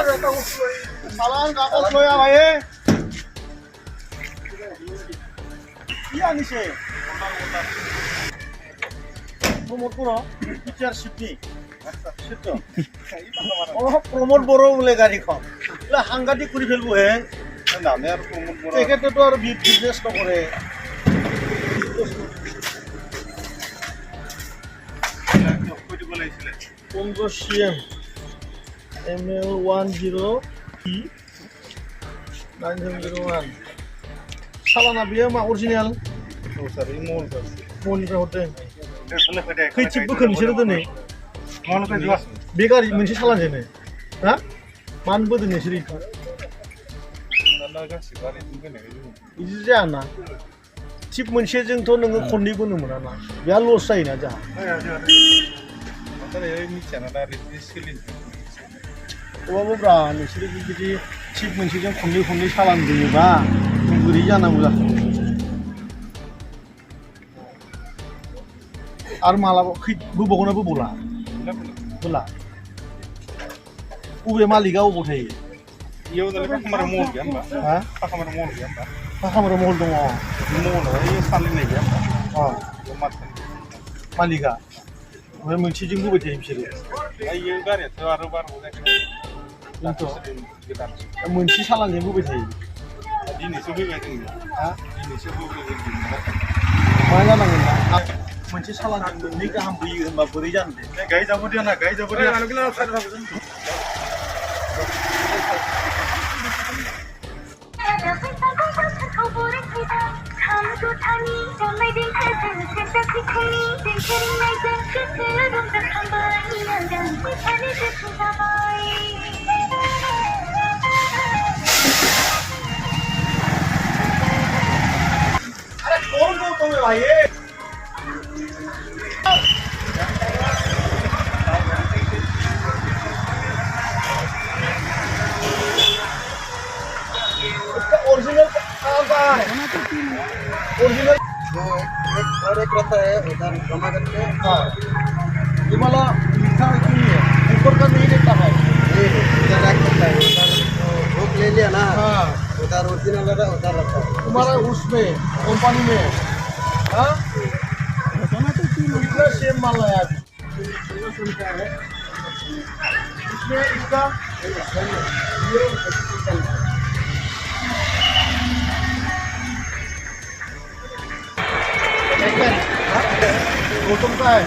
Salam kamu ya भाई iya nih sih promote kuro feature shipni সেটা ও promote বড় বলে গাড়ি খন লা হাঙ্গাটি করে ফেলবো হে নামে আর প্রমোট বড় একেতে তো আর বিজনেস তো করে 15 cm ML10 সালানা বিয়ে মা অরিজিনাল ও স্যার এই মলটা হতে खै चिप बोखो नोंसोरो दिनै बे गारि मोनसे सालान जेनो हा मानो बोदों नोंसोरो इखौ बिदि जायाना चिप मोनसेजोंथ' नोङो खननै बोनो मोना ना बेहा लस जायोना जोंहा अबाबोब्रा नोंसोरो बिदि चिप मोनसेजों खननै सालान बोयोबा बोरै जानांगौ जाखो आरो मालाबा बोबावगोना बोबावला बोला बबे मालिकआ अबाव थायो इयाव दालाय पाखामारा महल गैया होमबा हा पाखामारा महल गैया होमबा पाखामारा महल दङ महलाव ओइ सानलिनाय गैया होमबा मालिकआ ओमफ्राय मोनसेजों बोबाय थायो बिसोरो इयो गारियाथ' आरो बारबाव जायखौ मोनसे सालानजों बोबाय थायो दिनैसो फैबाय जोङो हा दिनैसो बोबाय मा जानांगोन दा मोनसे सालानजों मोननै गाहाम बोयो होनबा बोरै जानो दे गायजाबो दिया ना गायजाबो दिया अरे कौन हो तुम्हें भाई ओरिजिनल कहाँ है ओरिजिनल और एक रहता है उधर जमा करके हाँ ये वाला मीठा नहीं है ऊपर का नहीं रहता है इधर रख देता है उधर बुक ले लिया ना हाँ उधर ओरिजिनल रहता है उधर रखता है तुम्हारा उसमें कंपनी में हाँ कितना सेम माल है आज इसमें इसका गौतम का है